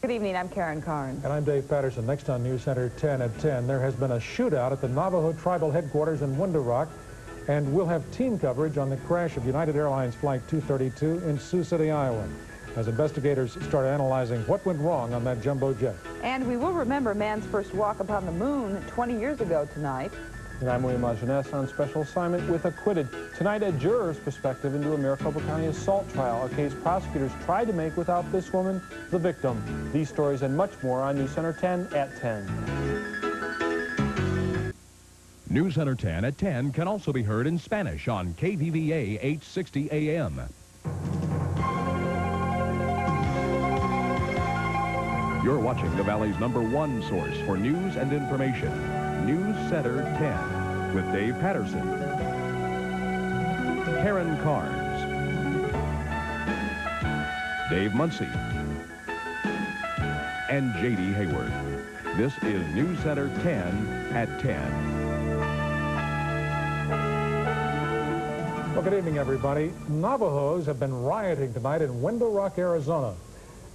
Good evening, I'm Carnes. And I'm Dave Patterson. Next on Newscenter 10 at 10, there has been a shootout at the Navajo tribal headquarters in Window Rock, and we'll have team coverage on the crash of United Airlines Flight 232 in Sioux City, Iowa, as investigators start analyzing what went wrong on that jumbo jet. And we will remember man's first walk upon the moon 20 years ago tonight. And I'm Jeunesse on special assignment with Acquitted. Tonight, a juror's perspective into a Maricopa County assault trial, a case prosecutors tried to make without this woman, the victim. These stories and much more on Newscenter 10 at 10. Newscenter 10 at 10 can also be heard in Spanish on KVVA 860 AM. You're watching the Valley's #1 source for news and information. Newscenter 10 with Dave Patterson, Carnes, Dave Munsey, and J.D. Hayward. This is Newscenter 10 at 10. Well, good evening, everybody. Navajos have been rioting tonight in Window Rock, Arizona.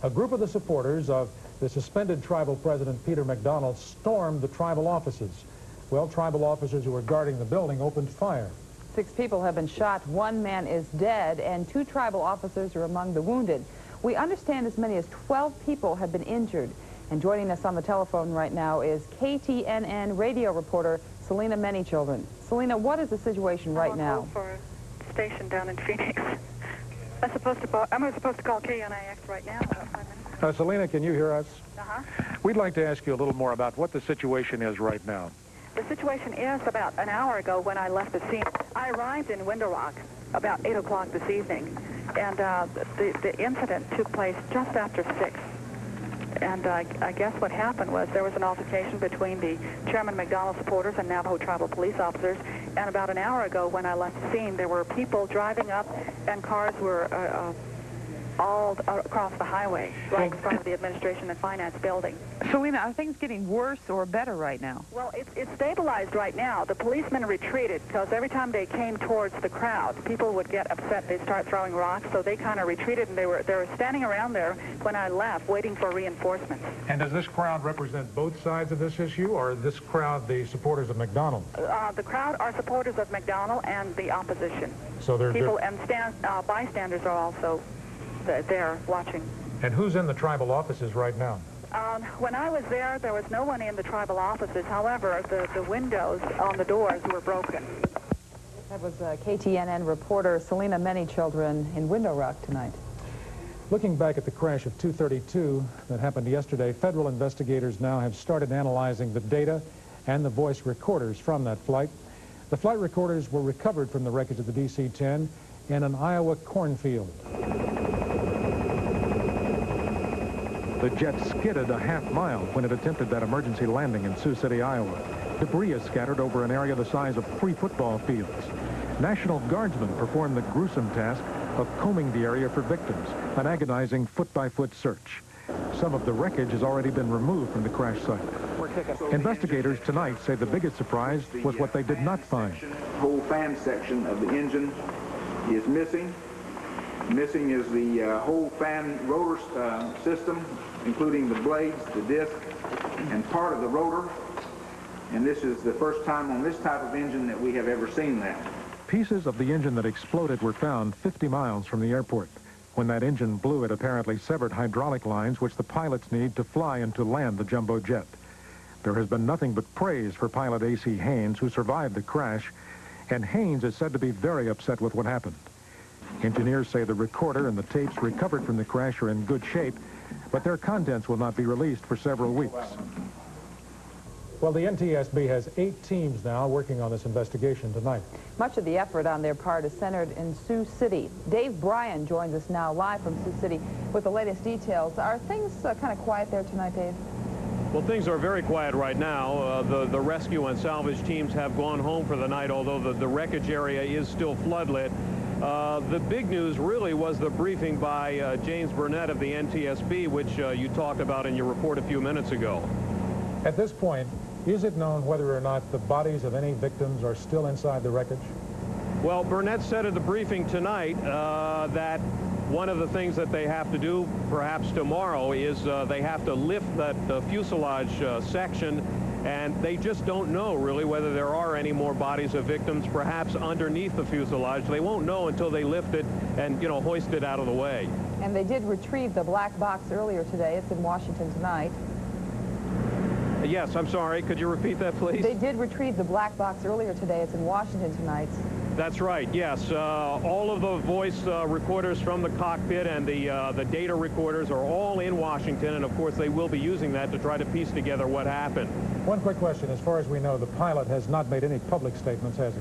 A group of the supporters of the suspended tribal president, Peter McDonald, stormed the tribal offices. Well, tribal officers who were guarding the building opened fire. 6 people have been shot, 1 man is dead, and 2 tribal officers are among the wounded. We understand as many as 12 people have been injured. And joining us on the telephone right now is KTNN radio reporter Selena Manychildren. Selena, what is the situation right now? For a station down in Phoenix. I'm supposed to call KNIX right now. Selena, can you hear us? Uh-huh. We'd like to ask you a little more about what the situation is right now. The situation is about an hour ago when I left the scene. I arrived in Window Rock about 8 o'clock this evening, and the incident took place just after 6. And I guess what happened was there was an altercation between the Chairman McDonald supporters and Navajo tribal police officers, and about an hour ago when I left the scene, there were people driving up, and cars were all across the highway, right in front of the Administration and Finance building. Selena, are things getting worse or better right now? Well, it's stabilized right now. The policemen retreated because every time they came towards the crowd, people would get upset. They'd start throwing rocks, so they kind of retreated, and they were standing around there when I left, waiting for reinforcements. And does this crowd represent both sides of this issue, or is this crowd the supporters of McDonald? The crowd are supporters of McDonald and the opposition. So people and bystanders are also there watching. And who's in the tribal offices right now? When I was there was no one in the tribal offices. However, the windows on the doors were broken. That was KTNN reporter Selena Manychildren in Window Rock tonight. Looking back at the crash of 232 that happened yesterday, federal investigators now have started analyzing the data and the voice recorders from that flight. The flight recorders were recovered from the wreckage of the DC-10 in an Iowa cornfield. The jet skidded a half-mile when it attempted that emergency landing in Sioux City, Iowa. Debris is scattered over an area the size of 3 football fields. National Guardsmen performed the gruesome task of combing the area for victims, an agonizing foot-by-foot search. Some of the wreckage has already been removed from the crash site. Investigators tonight say the biggest surprise was what they did not find. The whole fan section of the engine is missing. Missing is the whole fan rotor system, including the blades, the disc, and part of the rotor. And this is the first time on this type of engine that we have ever seen that. Pieces of the engine that exploded were found 50 miles from the airport. When that engine blew, it apparently severed hydraulic lines which the pilots need to fly and to land the jumbo jet. There has been nothing but praise for pilot A.C. Haynes, who survived the crash, and Haynes is said to be very upset with what happened. Engineers say the recorder and the tapes recovered from the crash are in good shape, but their contents will not be released for several weeks. Well, the NTSB has 8 teams now working on this investigation tonight. Much of the effort on their part is centered in Sioux City. Dave Bryan joins us now live from Sioux City with the latest details. Are things kind of quiet there tonight, Dave? Well, things are very quiet right now. The rescue and salvage teams have gone home for the night, although the wreckage area is still floodlit. The big news really was the briefing by James Burnett of the NTSB, which you talked about in your report a few minutes ago. At this point, is it known whether or not the bodies of any victims are still inside the wreckage? Well, Burnett said at the briefing tonight that One of the things that they have to do, perhaps tomorrow, is they have to lift that fuselage section, and they just don't know really whether there are any more bodies of victims perhaps underneath the fuselage. They won't know until they lift it and, you know, hoist it out of the way. And they did retrieve the black box earlier today. It's in Washington tonight. Yes, I'm sorry. Could you repeat that, please? They did retrieve the black box earlier today. It's in Washington tonight. That's right, yes. All of the voice recorders from the cockpit and the data recorders are all in Washington, and of course they will be using that to try to piece together what happened. One quick question. As far as we know, the pilot has not made any public statements, has he?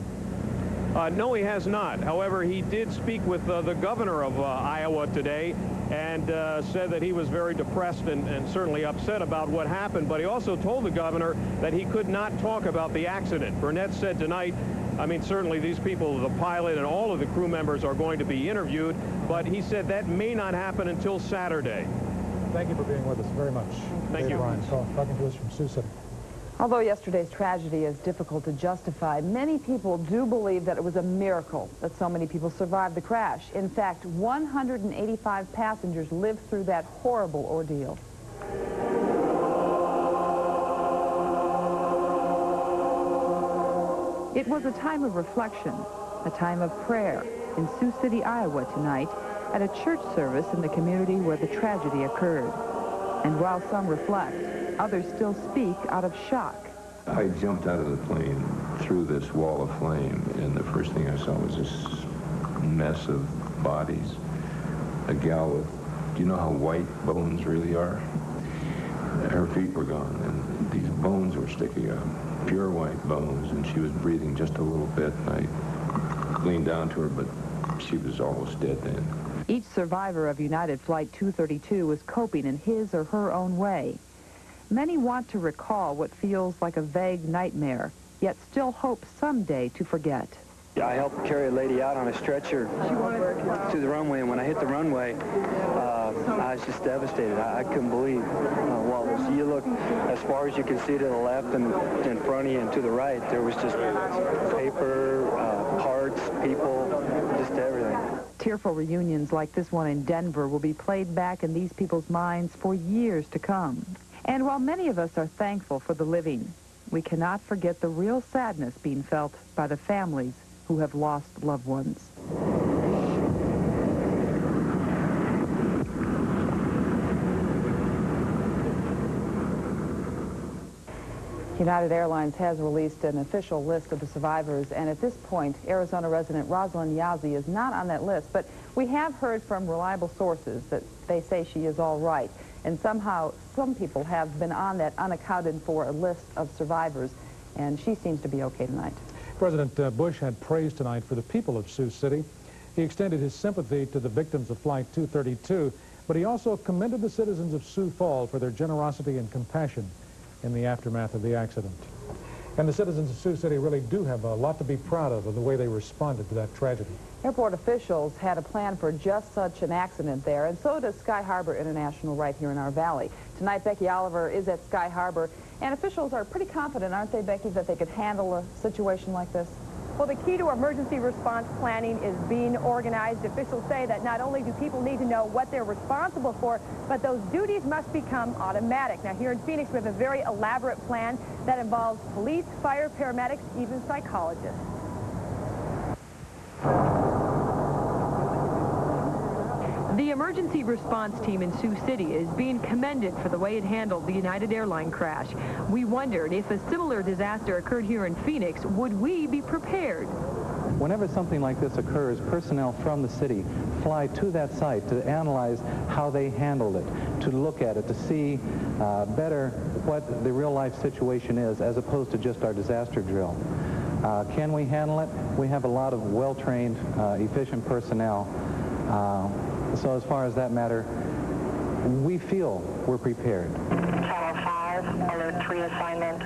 No, he has not. However, he did speak with the governor of Iowa today and said that he was very depressed and certainly upset about what happened, but he also told the governor that he could not talk about the accident. Burnett said tonight, I mean, certainly these people, the pilot and all of the crew members, are going to be interviewed, but he said that may not happen until Saturday. Thank you for being with us very much. Thank you. Ryan, talking to us from Sioux City. Although yesterday's tragedy is difficult to justify, many people do believe that it was a miracle that so many people survived the crash. In fact, 185 passengers lived through that horrible ordeal. It was a time of reflection, a time of prayer in Sioux City, Iowa tonight at a church service in the community where the tragedy occurred. And while some reflect, others still speak out of shock. I jumped out of the plane through this wall of flame, and the first thing I saw was this mess of bodies. A gal with, do you know how white bones really are? Her feet were gone, and these bones were sticking out. Pure white bones, and she was breathing just a little bit. I leaned down to her, but she was almost dead then. Each survivor of United Flight 232 was coping in his or her own way. Many want to recall what feels like a vague nightmare, yet still hope someday to forget. I helped carry a lady out on a stretcher to the runway, and when I hit the runway, I was just devastated. I couldn't believe what was. You look as far as you can see to the left and in front of you and to the right, there was just paper, parts, people, just everything. Tearful reunions like this one in Denver will be played back in these people's minds for years to come. And while many of us are thankful for the living, we cannot forget the real sadness being felt by the families who have lost loved ones. United Airlines has released an official list of the survivors, and at this point, Arizona resident Rosalind Yazzie is not on that list, but we have heard from reliable sources that they say she is all right, and somehow some people have been on that unaccounted for list of survivors, and she seems to be okay tonight. President Bush had praise tonight for the people of Sioux City. He extended his sympathy to the victims of Flight 232, but he also commended the citizens of Sioux Falls for their generosity and compassion in the aftermath of the accident. And the citizens of Sioux City really do have a lot to be proud of the way they responded to that tragedy. Airport officials had a plan for just such an accident there, and so does Sky Harbor International right here in our valley. Tonight, Becky Oliver is at Sky Harbor, and officials are pretty confident, aren't they, Becky, that they could handle a situation like this? Well, the key to emergency response planning is being organized. Officials say that not only do people need to know what they're responsible for, but those duties must become automatic. Now, here in Phoenix, we have a very elaborate plan that involves police, fire, paramedics, even psychologists. The emergency response team in Sioux City is being commended for the way it handled the United Airlines crash. We wondered if a similar disaster occurred here in Phoenix, would we be prepared? Whenever something like this occurs, personnel from the city fly to that site to analyze how they handled it, to look at it, to see better what the real-life situation is as opposed to just our disaster drill. Can we handle it? We have a lot of well-trained, efficient personnel. So as far as that matter, we feel we're prepared.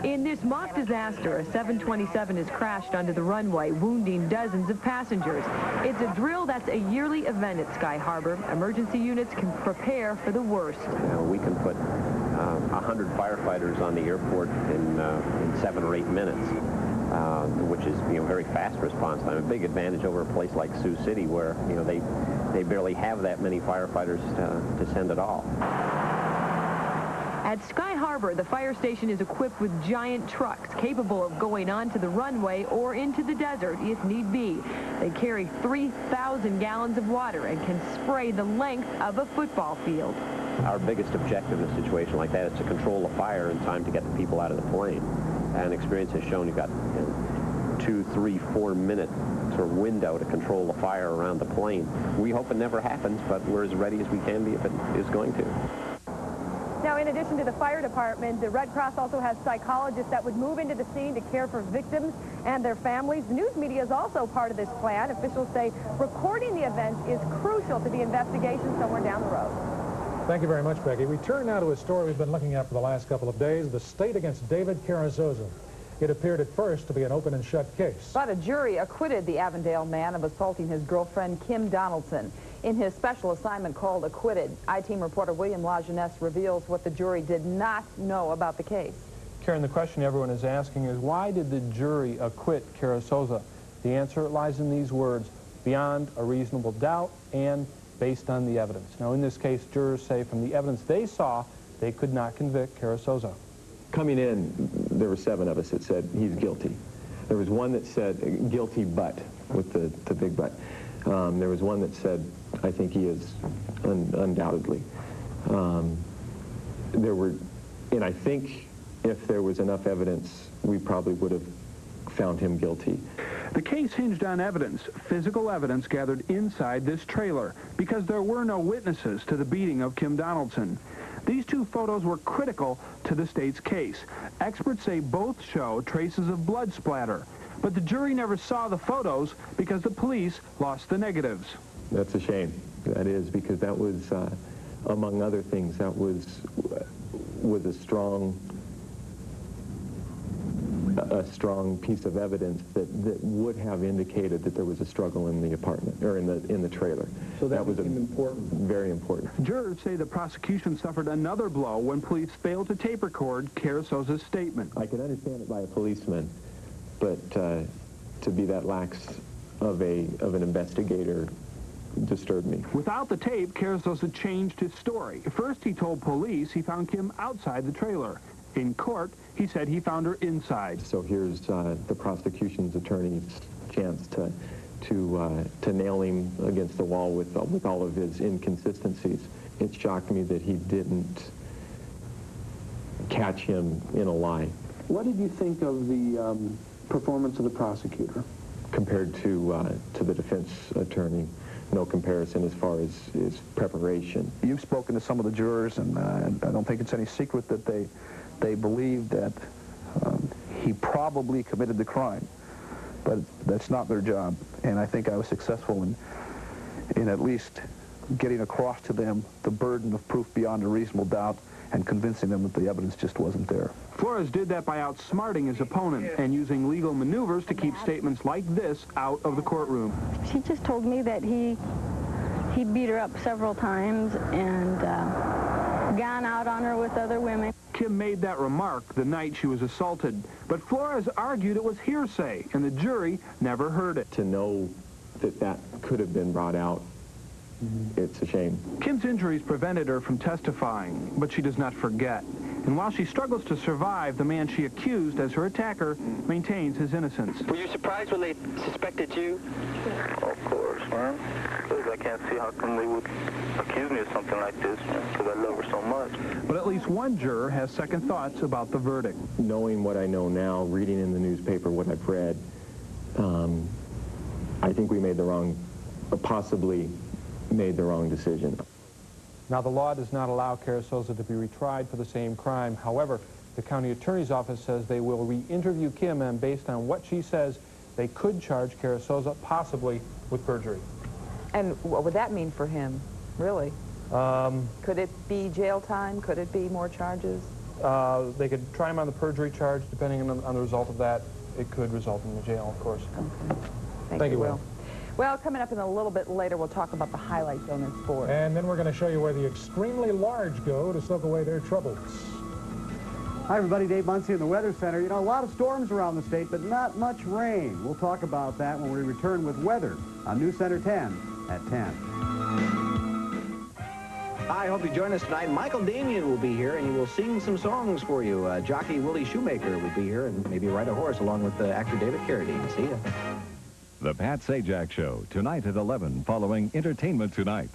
In this mock disaster, a 727 has crashed onto the runway, wounding dozens of passengers. It's a drill that's a yearly event at Sky Harbor. Emergency units can prepare for the worst. We can put 100 firefighters on the airport in 7 or 8 minutes. Which is, very fast response time. A big advantage over a place like Sioux City where, they they barely have that many firefighters to send at all. At Sky Harbor, the fire station is equipped with giant trucks capable of going onto the runway or into the desert if need be. They carry 3,000 gallons of water and can spray the length of a football field. Our biggest objective in a situation like that is to control the fire in time to get the people out of the plane. And experience has shown you've got 2, 3, 4 minute sort of window to control the fire around the plane. We hope it never happens, but we're as ready as we can be if it is going to. Now, in addition to the fire department, the Red Cross also has psychologists that would move into the scene to care for victims and their families. The news media is also part of this plan. Officials say recording the event is crucial to the investigation somewhere down the road. Thank you very much, Becky. We turn now to a story we've been looking at for the last couple of days, the state against David Carrizosa. It appeared at first to be an open and shut case. But a jury acquitted the Avondale man of assaulting his girlfriend, Kim Donaldson. In his special assignment called Acquitted, Iteam reporter William Jeunesse reveals what the jury did not know about the case. Karen, the question everyone is asking is, why did the jury acquit Carrizosa? The answer lies in these words: beyond a reasonable doubt and based on the evidence. Now, in this case, jurors say from the evidence they saw, they could not convict Carrizosa. Coming in, there were 7 of us that said he's guilty. There was one that said guilty but, with the big but. There was one that said, I think he is undoubtedly. And I think if there was enough evidence, we probably would have found him guilty. The case hinged on evidence, physical evidence gathered inside this trailer, because there were no witnesses to the beating of Kim Donaldson. These 2 photos were critical to the state's case. Experts say both show traces of blood splatter, but the jury never saw the photos because the police lost the negatives. That's a shame. That is, because that was, among other things, that was a strong piece of evidence that would have indicated that there was a struggle in the apartment, or in the trailer. So that was important. Very important. Jurors say the prosecution suffered another blow when police failed to tape record Carrizosa's statement. I could understand it by a policeman, but to be that lax of an investigator disturbed me. Without the tape, Carrizosa changed his story. First, he told police he found Kim outside the trailer. In court, he said he found her inside. So here's the prosecution's attorney's chance to nail him against the wall with all of his inconsistencies. It shocked me that he didn't catch him in a lie. What did you think of the performance of the prosecutor? Compared to the defense attorney, no comparison as far as preparation. You've spoken to some of the jurors, and I don't think it's any secret that they believe that he probably committed the crime, but that's not their job. And I think I was successful in at least getting across to them the burden of proof beyond a reasonable doubt and convincing them that the evidence just wasn't there. Flores did that by outsmarting his opponent and using legal maneuvers to keep statements like this out of the courtroom. She just told me that he beat her up several times and gone out on her with other women. Kim made that remark the night she was assaulted, but Flores argued it was hearsay, and the jury never heard it. To know that could have been brought out, it's a shame. Kim's injuries prevented her from testifying, but she does not forget. And while she struggles to survive, the man she accused as her attacker maintains his innocence. Were you surprised when they suspected you? Of course, man. Because I can't see how come they would accuse me of something like this, because I love her so much. But at least one juror has second thoughts about the verdict. Knowing what I know now, reading in the newspaper what I've read, I think we made the wrong, possibly made the wrong decision. Now, the law does not allow Carrizosa to be retried for the same crime. However, the county attorney's office says they will re-interview Kim, and based on what she says, they could charge Carrizosa possibly with perjury. And what would that mean for him, really? Could it be jail time? Could it be more charges? They could try him on the perjury charge. Depending on the result of that, it could result in the jail, of course. Okay. Thank you, Will. Well, coming up in a little bit later, we'll talk about the highlights on this sport. And then we're going to show you where the extremely large go to soak away their troubles. Hi, everybody. Dave Munsey in the Weather Center. You know, a lot of storms around the state, but not much rain. We'll talk about that when we return with weather on Newscenter 10 at 10. I hope you join us tonight. Michael Damian will be here, and he will sing some songs for you. Jockey Willie Shoemaker will be here and maybe ride a horse along with actor David Carradine. See ya. The Pat Sajak Show, tonight at 11, following Entertainment Tonight.